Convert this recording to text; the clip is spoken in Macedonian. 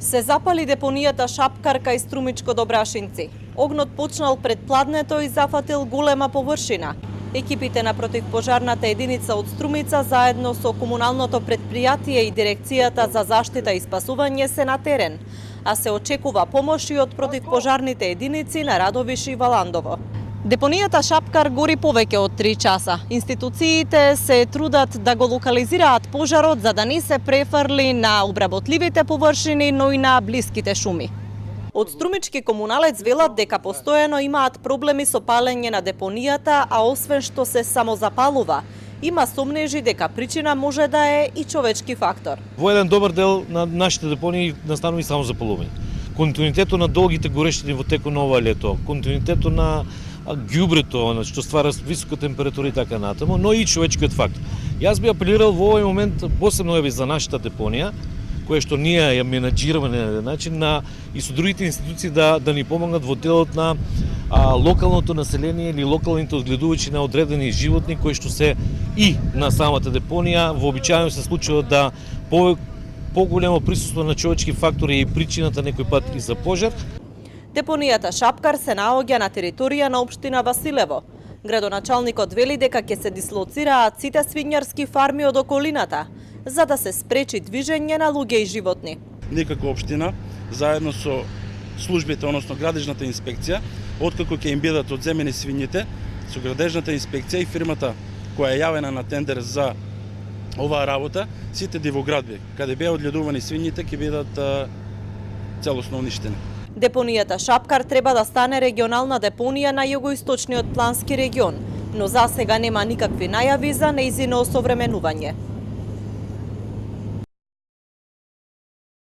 Се запали депонијата Шапкар кај Струмичко Добрашинци. Огнот почнал пред пладнето и зафатил голема површина. Екипите на противпожарната единица од Струмица заедно со комуналното предпријатие и дирекцијата за заштита и спасување се на терен, а се очекува помош и од противпожарните единици на Радовиш и Валандово. Депонијата Шапкар гори повеќе од 3 часа. Институциите се трудат да го локализираат пожарот за да не се префрли на обработливите површини, но и на блиските шуми. Од Струмички комуналец велат дека постојано имаат проблеми со палење на депонијата, а освен што се самозапалува, има сомнежи дека причина може да е и човечки фактор. Во еден добар дел на нашите депонии настанува и самозапалување. Континуитетот на долгите горештини во текот на ова лето, континуитетот на ѓубрето, што ствара висока температура и така натаму, но и човечкиот фактор. Јас би апелирал во овој момент посебно за нашата депонија, која што ние ја менаџираме на еден начин, и со другите институции да ни помогнат во делот на локалното население или локалните одгледувачи на одредени животни кои што се и на самата депонија. Вообичаено се случува да поголемо присуство на човечки фактори и причината некој пат и за пожар. Депонијата Шапкар се наоѓа на територија на општина Василево. Градоначалникот вели дека ќе се дислоцираат сите свињарски фарми од околината, за да се спречи движење на луѓе и животни. Некако општина, заедно со службите, односно градежната инспекција, откако ќе им бидат одземени свињите, со градежната инспекција и фирмата која е јавена на тендер за оваа работа, сите дивоградби, каде беа одгледувани свињите, ќе бидат целосно уништени. Депонијата Шапкар треба да стане регионална депонија на југоисточниот плански регион, но засега нема никакви најави за нејзино осовременување.